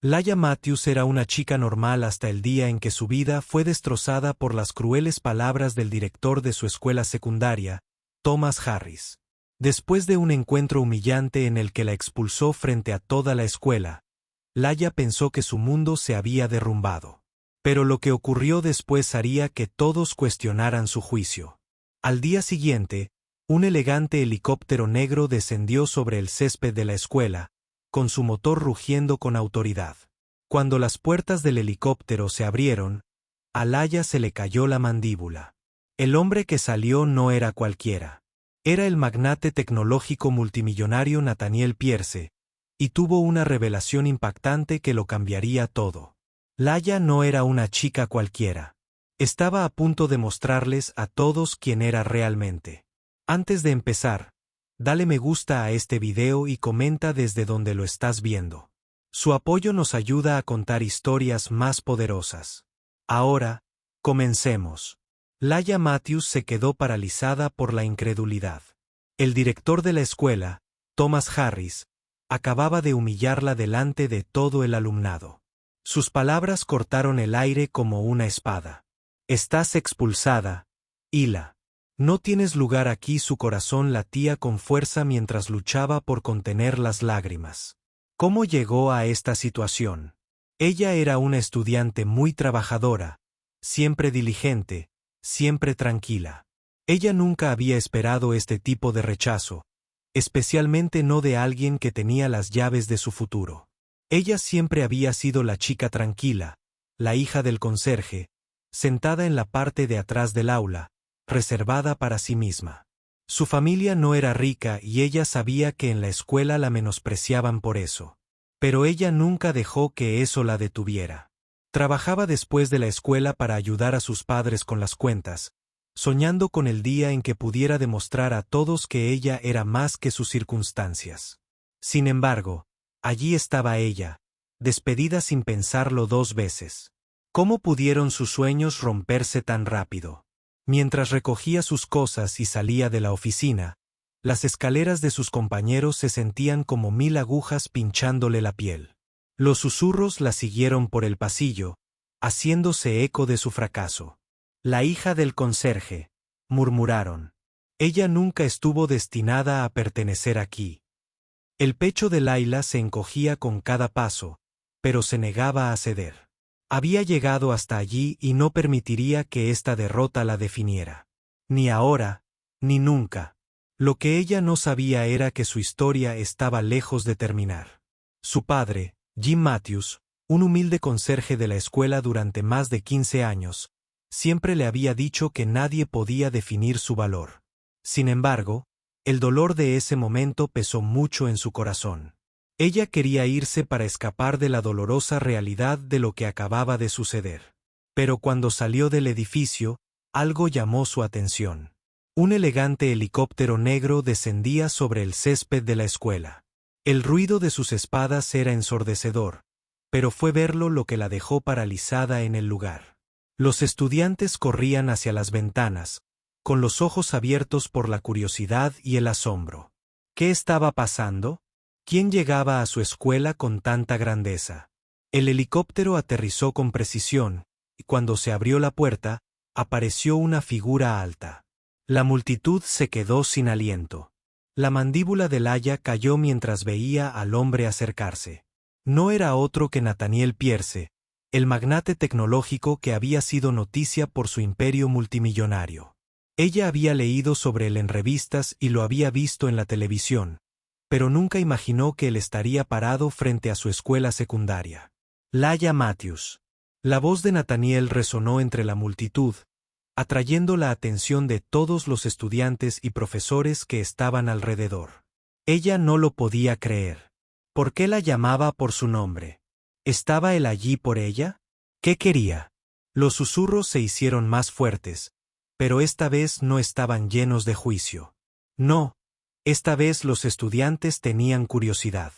Laia Matthews era una chica normal hasta el día en que su vida fue destrozada por las crueles palabras del director de su escuela secundaria, Thomas Harris. Después de un encuentro humillante en el que la expulsó frente a toda la escuela, Laia pensó que su mundo se había derrumbado. Pero lo que ocurrió después haría que todos cuestionaran su juicio. Al día siguiente, un elegante helicóptero negro descendió sobre el césped de la escuela, con su motor rugiendo con autoridad. Cuando las puertas del helicóptero se abrieron, a Laia se le cayó la mandíbula. El hombre que salió no era cualquiera. Era el magnate tecnológico multimillonario Nathaniel Pierce, y tuvo una revelación impactante que lo cambiaría todo. Laia no era una chica cualquiera. Estaba a punto de mostrarles a todos quién era realmente. Antes de empezar, dale me gusta a este video y comenta desde donde lo estás viendo. Su apoyo nos ayuda a contar historias más poderosas. Ahora, comencemos. Laia Matthews se quedó paralizada por la incredulidad. El director de la escuela, Thomas Harris, acababa de humillarla delante de todo el alumnado. Sus palabras cortaron el aire como una espada. Estás expulsada, Hila. No tienes lugar aquí. Su corazón latía con fuerza mientras luchaba por contener las lágrimas. ¿Cómo llegó a esta situación? Ella era una estudiante muy trabajadora, siempre diligente, siempre tranquila. Ella nunca había esperado este tipo de rechazo, especialmente no de alguien que tenía las llaves de su futuro. Ella siempre había sido la chica tranquila, la hija del conserje, sentada en la parte de atrás del aula, reservada para sí misma. Su familia no era rica y ella sabía que en la escuela la menospreciaban por eso. Pero ella nunca dejó que eso la detuviera. Trabajaba después de la escuela para ayudar a sus padres con las cuentas, soñando con el día en que pudiera demostrar a todos que ella era más que sus circunstancias. Sin embargo, allí estaba ella, despedida sin pensarlo 2 veces. ¿Cómo pudieron sus sueños romperse tan rápido? Mientras recogía sus cosas y salía de la oficina, las escaleras de sus compañeros se sentían como 1000 agujas pinchándole la piel. Los susurros la siguieron por el pasillo, haciéndose eco de su fracaso. La hija del conserje, murmuraron. Ella nunca estuvo destinada a pertenecer aquí. El pecho de Laila se encogía con cada paso, pero se negaba a ceder. Había llegado hasta allí y no permitiría que esta derrota la definiera. Ni ahora, ni nunca. Lo que ella no sabía era que su historia estaba lejos de terminar. Su padre, Jim Matthews, un humilde conserje de la escuela durante más de 15 años, siempre le había dicho que nadie podía definir su valor. Sin embargo, el dolor de ese momento pesó mucho en su corazón. Ella quería irse para escapar de la dolorosa realidad de lo que acababa de suceder. Pero cuando salió del edificio, algo llamó su atención. Un elegante helicóptero negro descendía sobre el césped de la escuela. El ruido de sus espadas era ensordecedor, pero fue verlo lo que la dejó paralizada en el lugar. Los estudiantes corrían hacia las ventanas, con los ojos abiertos por la curiosidad y el asombro. ¿Qué estaba pasando? ¿Quién llegaba a su escuela con tanta grandeza? El helicóptero aterrizó con precisión, y cuando se abrió la puerta, apareció una figura alta. La multitud se quedó sin aliento. La mandíbula de Laia cayó mientras veía al hombre acercarse. No era otro que Nathaniel Pierce, el magnate tecnológico que había sido noticia por su imperio multimillonario. Ella había leído sobre él en revistas y lo había visto en la televisión, pero nunca imaginó que él estaría parado frente a su escuela secundaria. Laia Matthews. La voz de Nathaniel resonó entre la multitud, atrayendo la atención de todos los estudiantes y profesores que estaban alrededor. Ella no lo podía creer. ¿Por qué la llamaba por su nombre? ¿Estaba él allí por ella? ¿Qué quería? Los susurros se hicieron más fuertes, pero esta vez no estaban llenos de juicio. No. Esta vez los estudiantes tenían curiosidad.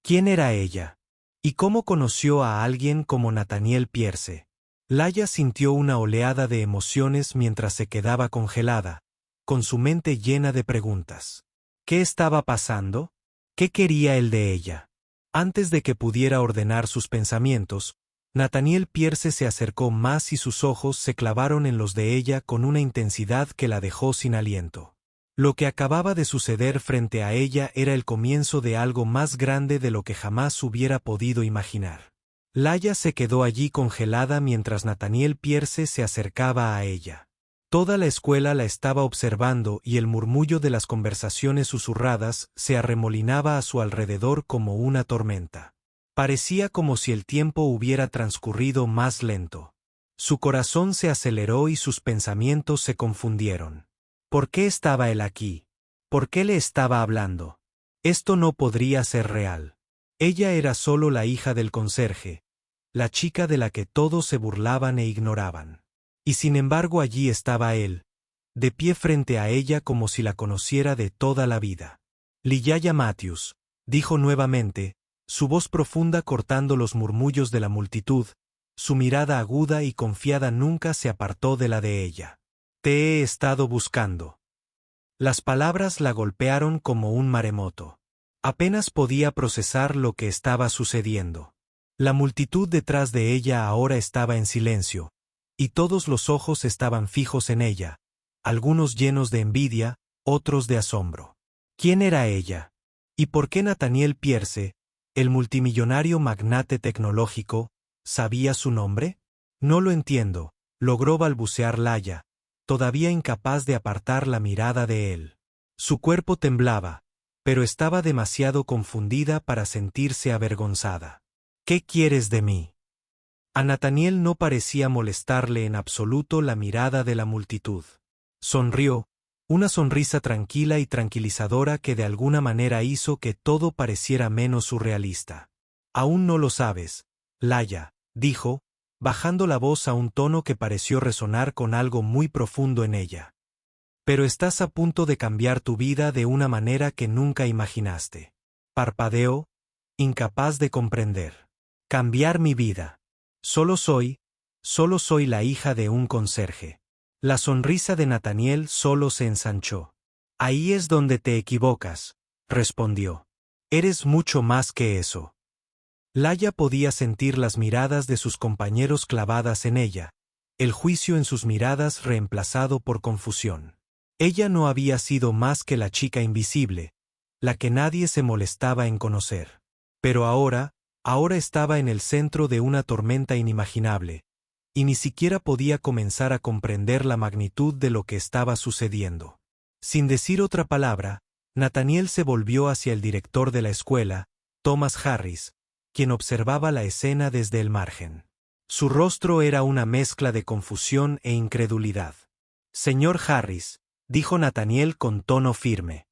¿Quién era ella? ¿Y cómo conoció a alguien como Nathaniel Pierce? Laia sintió una oleada de emociones mientras se quedaba congelada, con su mente llena de preguntas. ¿Qué estaba pasando? ¿Qué quería él de ella? Antes de que pudiera ordenar sus pensamientos, Nathaniel Pierce se acercó más y sus ojos se clavaron en los de ella con una intensidad que la dejó sin aliento. Lo que acababa de suceder frente a ella era el comienzo de algo más grande de lo que jamás hubiera podido imaginar. Laya se quedó allí congelada mientras Nathaniel Pierce se acercaba a ella. Toda la escuela la estaba observando y el murmullo de las conversaciones susurradas se arremolinaba a su alrededor como una tormenta. Parecía como si el tiempo hubiera transcurrido más lento. Su corazón se aceleró y sus pensamientos se confundieron. ¿Por qué estaba él aquí? ¿Por qué le estaba hablando? Esto no podría ser real. Ella era solo la hija del conserje, la chica de la que todos se burlaban e ignoraban. Y sin embargo allí estaba él, de pie frente a ella como si la conociera de toda la vida. Liyaya Matthews, dijo nuevamente, su voz profunda cortando los murmullos de la multitud, su mirada aguda y confiada nunca se apartó de la de ella. Te he estado buscando. Las palabras la golpearon como un maremoto. Apenas podía procesar lo que estaba sucediendo. La multitud detrás de ella ahora estaba en silencio, y todos los ojos estaban fijos en ella, algunos llenos de envidia, otros de asombro. ¿Quién era ella? ¿Y por qué Nathaniel Pierce, el multimillonario magnate tecnológico, sabía su nombre? No lo entiendo, logró balbucear Laya, todavía incapaz de apartar la mirada de él. Su cuerpo temblaba, pero estaba demasiado confundida para sentirse avergonzada. ¿Qué quieres de mí? A Nathaniel no parecía molestarle en absoluto la mirada de la multitud. Sonrió, una sonrisa tranquila y tranquilizadora que de alguna manera hizo que todo pareciera menos surrealista. Aún no lo sabes, Laya, dijo, bajando la voz a un tono que pareció resonar con algo muy profundo en ella. Pero estás a punto de cambiar tu vida de una manera que nunca imaginaste. Parpadeó, incapaz de comprender. Cambiar mi vida. Solo soy la hija de un conserje. La sonrisa de Nathaniel solo se ensanchó. Ahí es donde te equivocas, respondió. Eres mucho más que eso. Laya podía sentir las miradas de sus compañeros clavadas en ella, el juicio en sus miradas reemplazado por confusión. Ella no había sido más que la chica invisible, la que nadie se molestaba en conocer. Pero ahora estaba en el centro de una tormenta inimaginable, y ni siquiera podía comenzar a comprender la magnitud de lo que estaba sucediendo. Sin decir otra palabra, Nathaniel se volvió hacia el director de la escuela, Thomas Harris, quien observaba la escena desde el margen. Su rostro era una mezcla de confusión e incredulidad. Señor Harris, dijo Nathaniel con tono firme.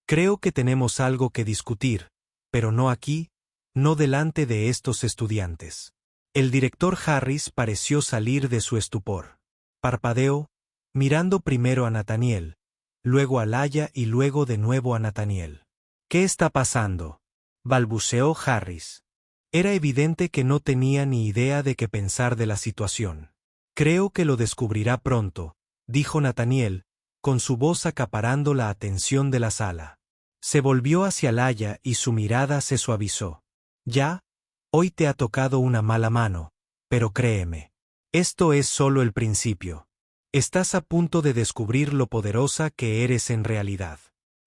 Creo que tenemos algo que discutir, pero no aquí, no delante de estos estudiantes. El director Harris pareció salir de su estupor. Parpadeó, mirando primero a Nathaniel, luego a Laya y luego de nuevo a Nathaniel. ¿Qué está pasando?, balbuceó Harris. Era evidente que no tenía ni idea de qué pensar de la situación. Creo que lo descubrirá pronto, dijo Nathaniel, con su voz acaparando la atención de la sala. Se volvió hacia Laya y su mirada se suavizó. Ya, hoy te ha tocado una mala mano, pero créeme. Esto es solo el principio. Estás a punto de descubrir lo poderosa que eres en realidad.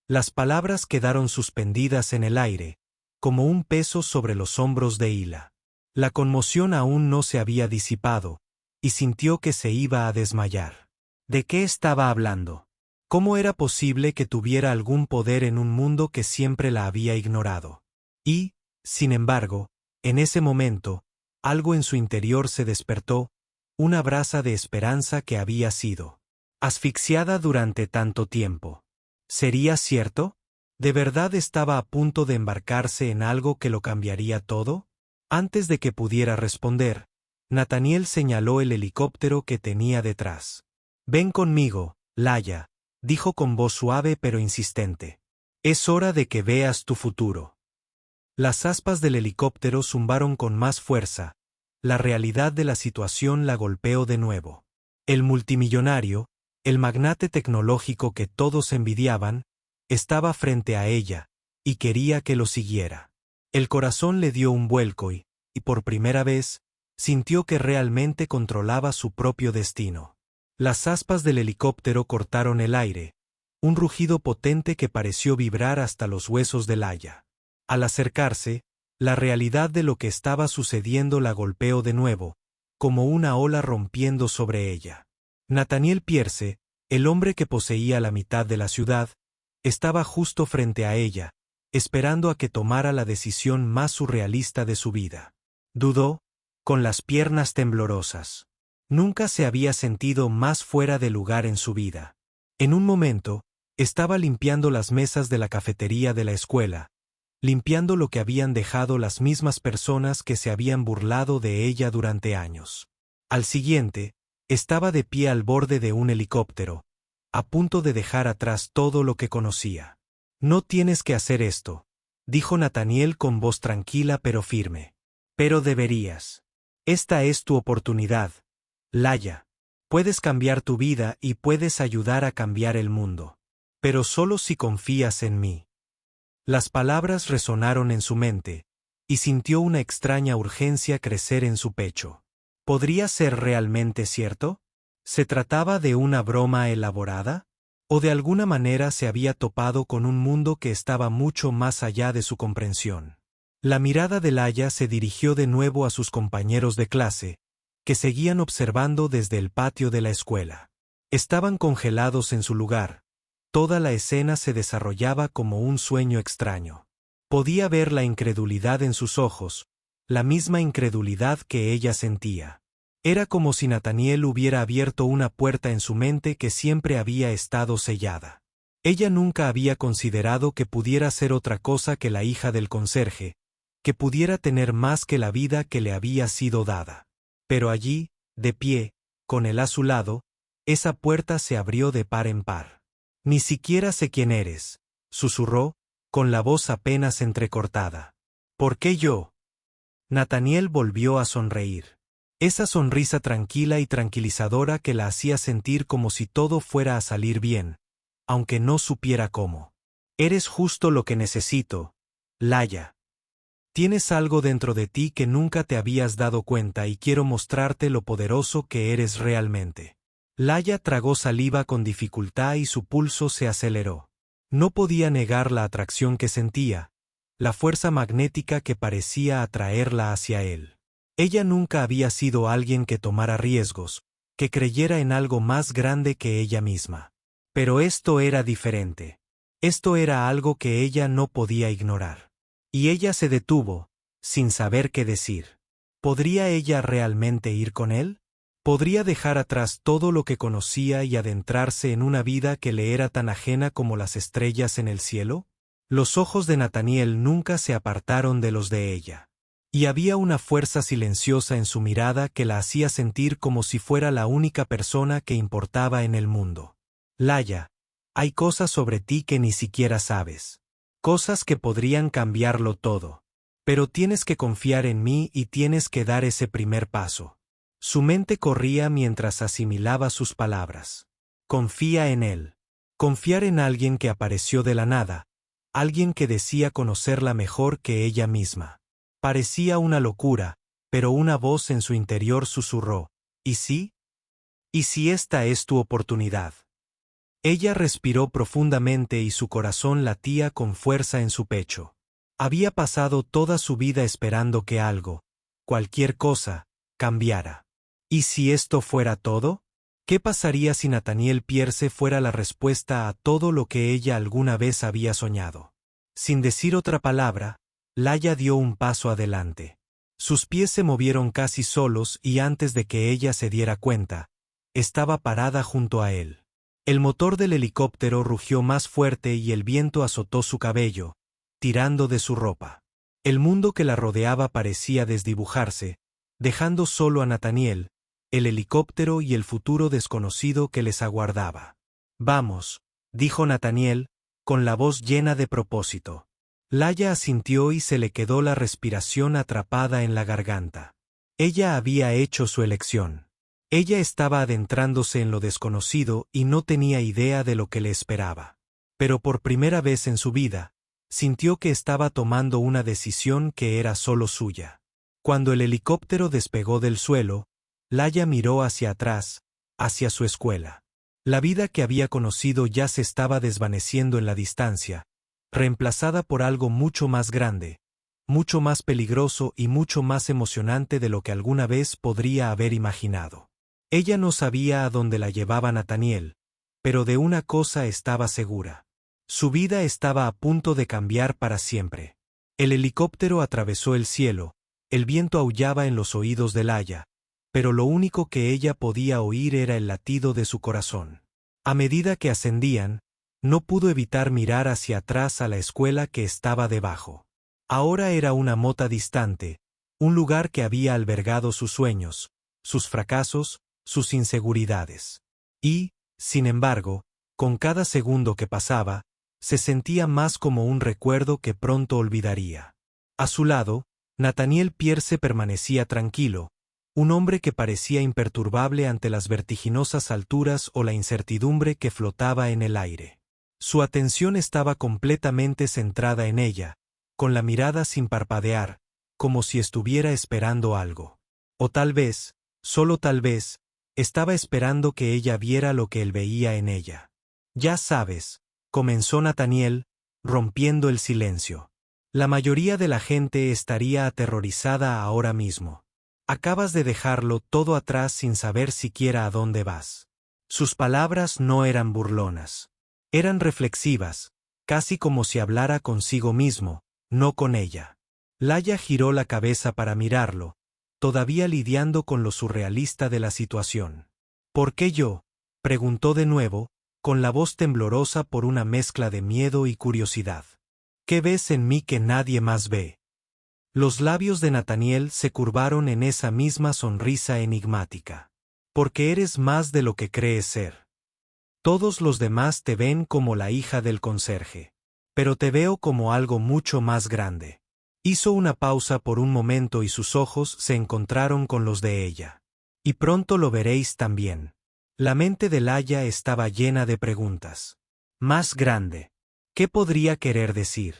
Las palabras quedaron suspendidas en el aire, como un peso sobre los hombros de Hila. La conmoción aún no se había disipado, y sintió que se iba a desmayar. ¿De qué estaba hablando? ¿Cómo era posible que tuviera algún poder en un mundo que siempre la había ignorado? Y, sin embargo, en ese momento, algo en su interior se despertó, una brasa de esperanza que había sido asfixiada durante tanto tiempo. ¿Sería cierto? ¿De verdad estaba a punto de embarcarse en algo que lo cambiaría todo? Antes de que pudiera responder, Nathaniel señaló el helicóptero que tenía detrás. Ven conmigo, Laya, dijo con voz suave pero insistente. Es hora de que veas tu futuro. Las aspas del helicóptero zumbaron con más fuerza. La realidad de la situación la golpeó de nuevo. El multimillonario, el magnate tecnológico que todos envidiaban, estaba frente a ella, y quería que lo siguiera. El corazón le dio un vuelco y, por primera vez, sintió que realmente controlaba su propio destino. Las aspas del helicóptero cortaron el aire, un rugido potente que pareció vibrar hasta los huesos de Laia. Al acercarse, la realidad de lo que estaba sucediendo la golpeó de nuevo, como una ola rompiendo sobre ella. Nathaniel Pierce, el hombre que poseía la mitad de la ciudad, estaba justo frente a ella, esperando a que tomara la decisión más surrealista de su vida. Dudó, con las piernas temblorosas. Nunca se había sentido más fuera de lugar en su vida. En un momento, estaba limpiando las mesas de la cafetería de la escuela, limpiando lo que habían dejado las mismas personas que se habían burlado de ella durante años. Al siguiente, estaba de pie al borde de un helicóptero, a punto de dejar atrás todo lo que conocía. «No tienes que hacer esto», dijo Nathaniel con voz tranquila pero firme. «Pero deberías. Esta es tu oportunidad, Laia. Puedes cambiar tu vida y puedes ayudar a cambiar el mundo. Pero solo si confías en mí». Las palabras resonaron en su mente, y sintió una extraña urgencia crecer en su pecho. ¿Podría ser realmente cierto? ¿Se trataba de una broma elaborada? ¿O de alguna manera se había topado con un mundo que estaba mucho más allá de su comprensión? La mirada de Laia se dirigió de nuevo a sus compañeros de clase, que seguían observando desde el patio de la escuela. Estaban congelados en su lugar. Toda la escena se desarrollaba como un sueño extraño. Podía ver la incredulidad en sus ojos, la misma incredulidad que ella sentía. Era como si Nathaniel hubiera abierto una puerta en su mente que siempre había estado sellada. Ella nunca había considerado que pudiera ser otra cosa que la hija del conserje, que pudiera tener más que la vida que le había sido dada. Pero allí, de pie, con él a su lado, esa puerta se abrió de par en par. «Ni siquiera sé quién eres», susurró, con la voz apenas entrecortada. «¿Por qué yo?» Nathaniel volvió a sonreír. Esa sonrisa tranquila y tranquilizadora que la hacía sentir como si todo fuera a salir bien, aunque no supiera cómo. «Eres justo lo que necesito, Laia. Tienes algo dentro de ti que nunca te habías dado cuenta y quiero mostrarte lo poderoso que eres realmente». Laia tragó saliva con dificultad y su pulso se aceleró. No podía negar la atracción que sentía, la fuerza magnética que parecía atraerla hacia él. Ella nunca había sido alguien que tomara riesgos, que creyera en algo más grande que ella misma. Pero esto era diferente. Esto era algo que ella no podía ignorar. Y ella se detuvo, sin saber qué decir. ¿Podría ella realmente ir con él? ¿Podría dejar atrás todo lo que conocía y adentrarse en una vida que le era tan ajena como las estrellas en el cielo? Los ojos de Nathaniel nunca se apartaron de los de ella. Y había una fuerza silenciosa en su mirada que la hacía sentir como si fuera la única persona que importaba en el mundo. «Laia, hay cosas sobre ti que ni siquiera sabes. Cosas que podrían cambiarlo todo. Pero tienes que confiar en mí y tienes que dar ese primer paso». Su mente corría mientras asimilaba sus palabras. Confía en él. Confiar en alguien que apareció de la nada, alguien que decía conocerla mejor que ella misma. Parecía una locura, pero una voz en su interior susurró, ¿y sí? ¿Y si esta es tu oportunidad? Ella respiró profundamente y su corazón latía con fuerza en su pecho. Había pasado toda su vida esperando que algo, cualquier cosa, cambiara. ¿Y si esto fuera todo? ¿Qué pasaría si Nathaniel Pierce fuera la respuesta a todo lo que ella alguna vez había soñado? Sin decir otra palabra, Laia dio un paso adelante. Sus pies se movieron casi solos y antes de que ella se diera cuenta, estaba parada junto a él. El motor del helicóptero rugió más fuerte y el viento azotó su cabello, tirando de su ropa. El mundo que la rodeaba parecía desdibujarse, dejando solo a Nathaniel, el helicóptero y el futuro desconocido que les aguardaba. «Vamos», dijo Nathaniel, con la voz llena de propósito. Laia asintió y se le quedó la respiración atrapada en la garganta. Ella había hecho su elección. Ella estaba adentrándose en lo desconocido y no tenía idea de lo que le esperaba. Pero por primera vez en su vida, sintió que estaba tomando una decisión que era solo suya. Cuando el helicóptero despegó del suelo, Laia miró hacia atrás, hacia su escuela. La vida que había conocido ya se estaba desvaneciendo en la distancia, reemplazada por algo mucho más grande, mucho más peligroso y mucho más emocionante de lo que alguna vez podría haber imaginado. Ella no sabía a dónde la llevaba Nathaniel, pero de una cosa estaba segura. Su vida estaba a punto de cambiar para siempre. El helicóptero atravesó el cielo, el viento aullaba en los oídos de Laia, pero lo único que ella podía oír era el latido de su corazón. A medida que ascendían, no pudo evitar mirar hacia atrás a la escuela que estaba debajo. Ahora era una mota distante, un lugar que había albergado sus sueños, sus fracasos, sus inseguridades. Y, sin embargo, con cada segundo que pasaba, se sentía más como un recuerdo que pronto olvidaría. A su lado, Nathaniel Pierce permanecía tranquilo, un hombre que parecía imperturbable ante las vertiginosas alturas o la incertidumbre que flotaba en el aire. Su atención estaba completamente centrada en ella, con la mirada sin parpadear, como si estuviera esperando algo. O tal vez, solo tal vez, estaba esperando que ella viera lo que él veía en ella. Ya sabes, comenzó Nathaniel, rompiendo el silencio. La mayoría de la gente estaría aterrorizada ahora mismo. Acabas de dejarlo todo atrás sin saber siquiera a dónde vas. Sus palabras no eran burlonas. Eran reflexivas, casi como si hablara consigo mismo, no con ella. Laia giró la cabeza para mirarlo, todavía lidiando con lo surrealista de la situación. ¿Por qué yo?, preguntó de nuevo, con la voz temblorosa por una mezcla de miedo y curiosidad. ¿Qué ves en mí que nadie más ve? Los labios de Nathaniel se curvaron en esa misma sonrisa enigmática. Porque eres más de lo que crees ser. Todos los demás te ven como la hija del conserje. Pero te veo como algo mucho más grande. Hizo una pausa por un momento y sus ojos se encontraron con los de ella. Y pronto lo veréis también. La mente de Laia estaba llena de preguntas. Más grande. ¿Qué podría querer decir?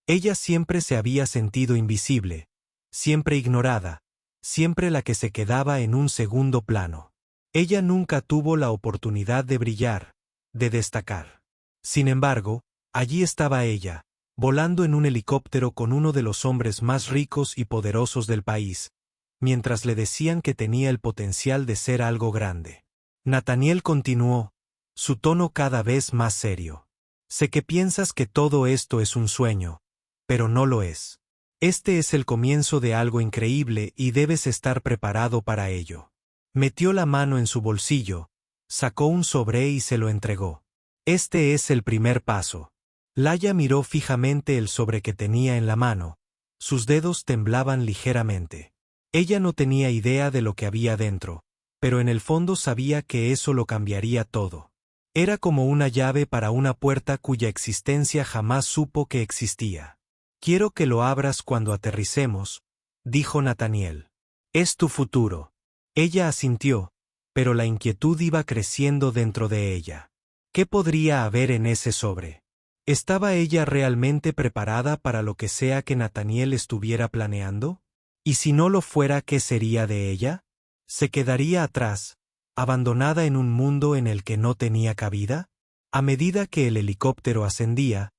Ella siempre se había sentido invisible, siempre ignorada, siempre la que se quedaba en un segundo plano. Ella nunca tuvo la oportunidad de brillar, de destacar. Sin embargo, allí estaba ella, volando en un helicóptero con uno de los hombres más ricos y poderosos del país, mientras le decían que tenía el potencial de ser algo grande. Nathaniel continuó, su tono cada vez más serio. Sé que piensas que todo esto es un sueño, pero no lo es. Este es el comienzo de algo increíble y debes estar preparado para ello. Metió la mano en su bolsillo, sacó un sobre y se lo entregó. Este es el primer paso. Laia miró fijamente el sobre que tenía en la mano. Sus dedos temblaban ligeramente. Ella no tenía idea de lo que había dentro, pero en el fondo sabía que eso lo cambiaría todo. Era como una llave para una puerta cuya existencia jamás supo que existía. Quiero que lo abras cuando aterricemos, dijo Nathaniel. Es tu futuro. Ella asintió, pero la inquietud iba creciendo dentro de ella. ¿Qué podría haber en ese sobre? ¿Estaba ella realmente preparada para lo que sea que Nathaniel estuviera planeando? ¿Y si no lo fuera, qué sería de ella? ¿Se quedaría atrás, abandonada en un mundo en el que no tenía cabida? A medida que el helicóptero ascendía,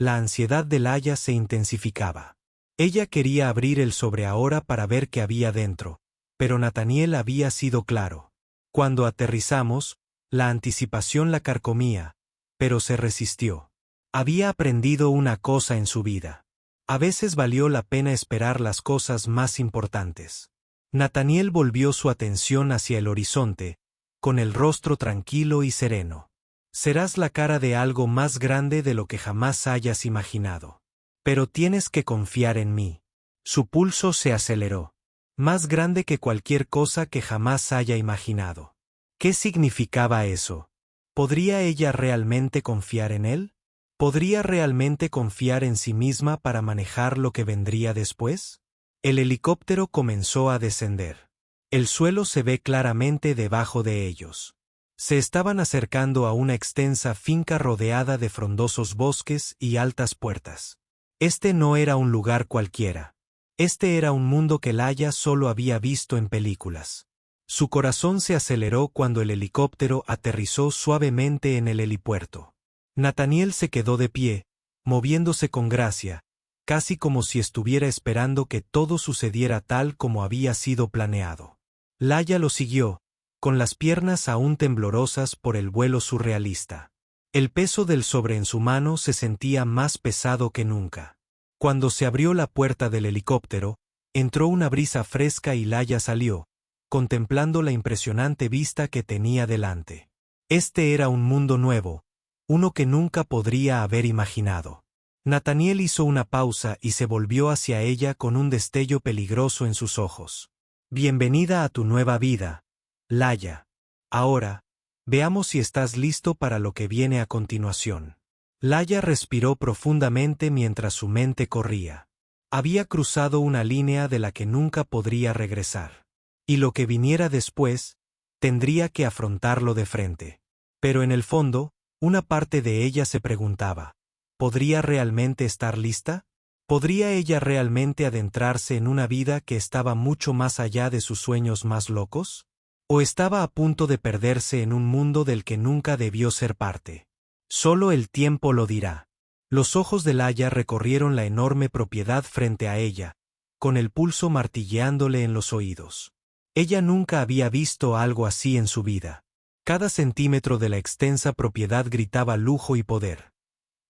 la ansiedad de Laia se intensificaba. Ella quería abrir el sobre ahora para ver qué había dentro, pero Nathaniel había sido claro. Cuando aterrizamos, la anticipación la carcomía, pero se resistió. Había aprendido una cosa en su vida. A veces valió la pena esperar las cosas más importantes. Nathaniel volvió su atención hacia el horizonte, con el rostro tranquilo y sereno. Serás la cara de algo más grande de lo que jamás hayas imaginado. Pero tienes que confiar en mí. Su pulso se aceleró. Más grande que cualquier cosa que jamás haya imaginado. ¿Qué significaba eso? ¿Podría ella realmente confiar en él? ¿Podría realmente confiar en sí misma para manejar lo que vendría después? El helicóptero comenzó a descender. El suelo se ve claramente debajo de ellos. Se estaban acercando a una extensa finca rodeada de frondosos bosques y altas puertas. Este no era un lugar cualquiera. Este era un mundo que Laia solo había visto en películas. Su corazón se aceleró cuando el helicóptero aterrizó suavemente en el helipuerto. Nathaniel se quedó de pie, moviéndose con gracia, casi como si estuviera esperando que todo sucediera tal como había sido planeado. Laia lo siguió, con las piernas aún temblorosas por el vuelo surrealista. El peso del sobre en su mano se sentía más pesado que nunca. Cuando se abrió la puerta del helicóptero, entró una brisa fresca y Laia salió, contemplando la impresionante vista que tenía delante. Este era un mundo nuevo, uno que nunca podría haber imaginado. Nathaniel hizo una pausa y se volvió hacia ella con un destello peligroso en sus ojos. Bienvenida a tu nueva vida, Laia. Ahora, veamos si estás listo para lo que viene a continuación. Laia respiró profundamente mientras su mente corría. Había cruzado una línea de la que nunca podría regresar. Y lo que viniera después, tendría que afrontarlo de frente. Pero en el fondo, una parte de ella se preguntaba, ¿podría realmente estar lista? ¿Podría ella realmente adentrarse en una vida que estaba mucho más allá de sus sueños más locos? ¿O estaba a punto de perderse en un mundo del que nunca debió ser parte? Solo el tiempo lo dirá. Los ojos de Laia recorrieron la enorme propiedad frente a ella, con el pulso martilleándole en los oídos. Ella nunca había visto algo así en su vida. Cada centímetro de la extensa propiedad gritaba lujo y poder.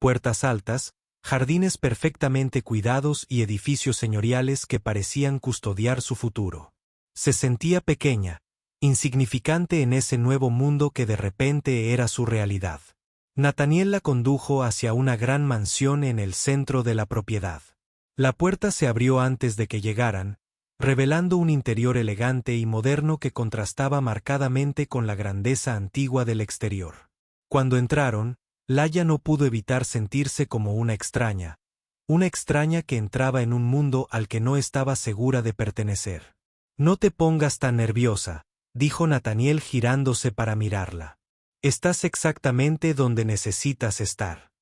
Puertas altas, jardines perfectamente cuidados y edificios señoriales que parecían custodiar su futuro. Se sentía pequeña, insignificante en ese nuevo mundo que de repente era su realidad. Nathaniel la condujo hacia una gran mansión en el centro de la propiedad. La puerta se abrió antes de que llegaran, revelando un interior elegante y moderno que contrastaba marcadamente con la grandeza antigua del exterior. Cuando entraron, Laia no pudo evitar sentirse como una extraña que entraba en un mundo al que no estaba segura de pertenecer. No te pongas tan nerviosa, dijo Nathaniel girándose para mirarla. Estás exactamente donde necesitas estar.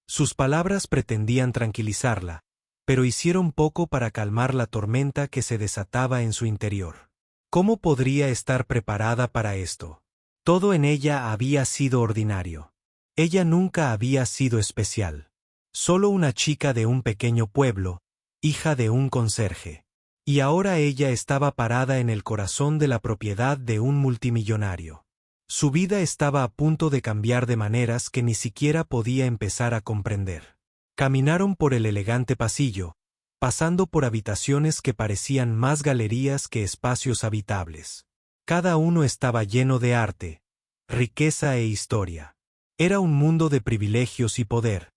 Sus palabras pretendían tranquilizarla, pero hicieron poco para calmar la tormenta que se desataba en su interior. ¿Cómo podría estar preparada para esto? Todo en ella había sido ordinario. Ella nunca había sido especial. Solo una chica de un pequeño pueblo, hija de un conserje. Y ahora ella estaba parada en el corazón de la propiedad de un multimillonario. Su vida estaba a punto de cambiar de maneras que ni siquiera podía empezar a comprender. Caminaron por el elegante pasillo, pasando por habitaciones que parecían más galerías que espacios habitables. Cada uno estaba lleno de arte, riqueza e historia. Era un mundo de privilegios y poder,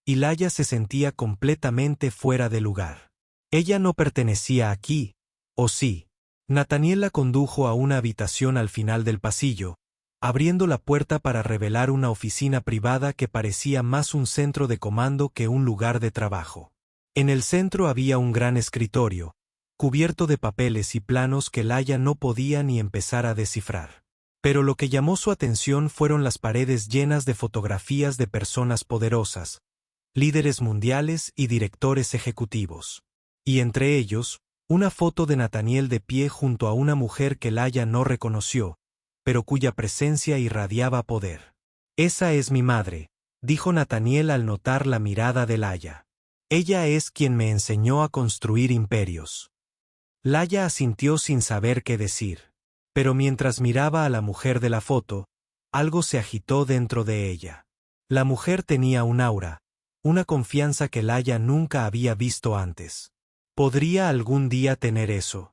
y Laia se sentía completamente fuera de lugar. Ella no pertenecía aquí, ¿o sí? Nathaniel la condujo a una habitación al final del pasillo, abriendo la puerta para revelar una oficina privada que parecía más un centro de comando que un lugar de trabajo. En el centro había un gran escritorio, cubierto de papeles y planos que Laia no podía ni empezar a descifrar. Pero lo que llamó su atención fueron las paredes llenas de fotografías de personas poderosas, líderes mundiales y directores ejecutivos. Y entre ellos, una foto de Nathaniel de pie junto a una mujer que Laia no reconoció, pero cuya presencia irradiaba poder. Esa es mi madre, dijo Nathaniel al notar la mirada de Laia. Ella es quien me enseñó a construir imperios. Laia asintió sin saber qué decir. Pero mientras miraba a la mujer de la foto, algo se agitó dentro de ella. La mujer tenía un aura, una confianza que Laia nunca había visto antes. ¿Podría algún día tener eso?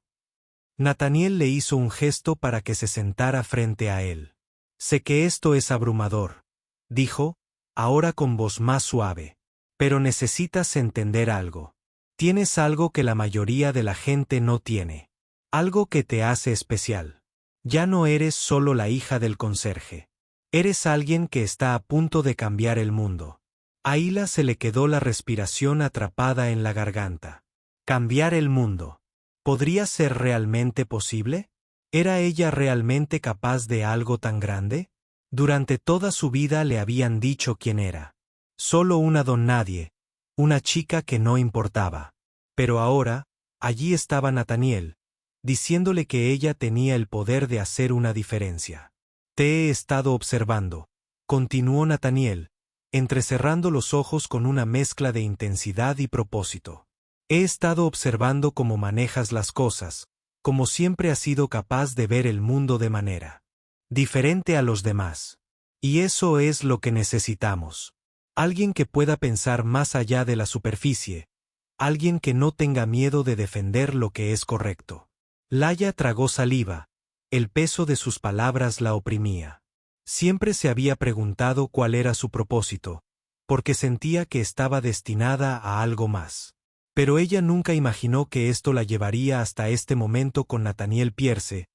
Nathaniel le hizo un gesto para que se sentara frente a él. Sé que esto es abrumador, dijo, ahora con voz más suave. Pero necesitas entender algo. Tienes algo que la mayoría de la gente no tiene. Algo que te hace especial. Ya no eres solo la hija del conserje. Eres alguien que está a punto de cambiar el mundo. A Hila se le quedó la respiración atrapada en la garganta. Cambiar el mundo. ¿Podría ser realmente posible? ¿Era ella realmente capaz de algo tan grande? Durante toda su vida le habían dicho quién era. Solo una don nadie, una chica que no importaba. Pero ahora, allí estaba Nathaniel, diciéndole que ella tenía el poder de hacer una diferencia. Te he estado observando, continuó Nathaniel, entrecerrando los ojos con una mezcla de intensidad y propósito. He estado observando cómo manejas las cosas, como siempre has sido capaz de ver el mundo de manera diferente a los demás. Y eso es lo que necesitamos. Alguien que pueda pensar más allá de la superficie, alguien que no tenga miedo de defender lo que es correcto. Laia tragó saliva, el peso de sus palabras la oprimía. Siempre se había preguntado cuál era su propósito, porque sentía que estaba destinada a algo más. Pero ella nunca imaginó que esto la llevaría hasta este momento con Nathaniel Pierce,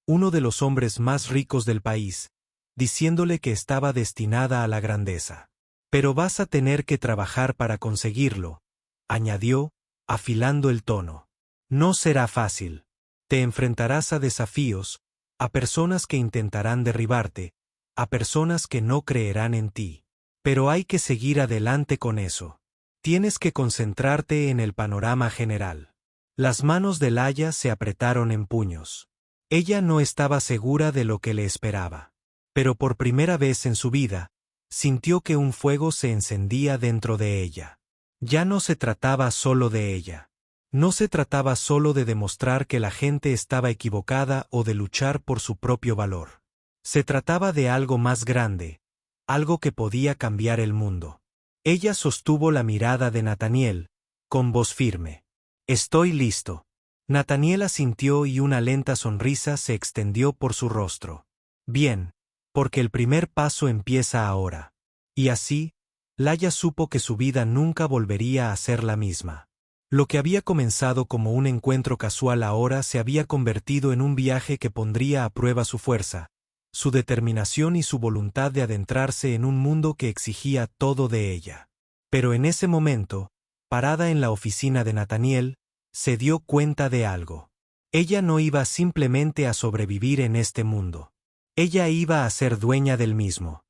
uno de los hombres más ricos del país, diciéndole que estaba destinada a la grandeza. Pero vas a tener que trabajar para conseguirlo, añadió, afilando el tono. No será fácil. Te enfrentarás a desafíos, a personas que intentarán derribarte, a personas que no creerán en ti. Pero hay que seguir adelante con eso. Tienes que concentrarte en el panorama general. Las manos de Laia se apretaron en puños. Ella no estaba segura de lo que le esperaba. Pero por primera vez en su vida, sintió que un fuego se encendía dentro de ella. Ya no se trataba solo de ella. No se trataba solo de demostrar que la gente estaba equivocada o de luchar por su propio valor. Se trataba de algo más grande, algo que podía cambiar el mundo. Ella sostuvo la mirada de Nathaniel, con voz firme. Estoy listo. Nathaniel asintió y una lenta sonrisa se extendió por su rostro. Bien, porque el primer paso empieza ahora. Y así, Laia supo que su vida nunca volvería a ser la misma. Lo que había comenzado como un encuentro casual ahora se había convertido en un viaje que pondría a prueba su fuerza, su determinación y su voluntad de adentrarse en un mundo que exigía todo de ella. Pero en ese momento, parada en la oficina de Nathaniel, se dio cuenta de algo. Ella no iba simplemente a sobrevivir en este mundo. Ella iba a ser dueña del mismo.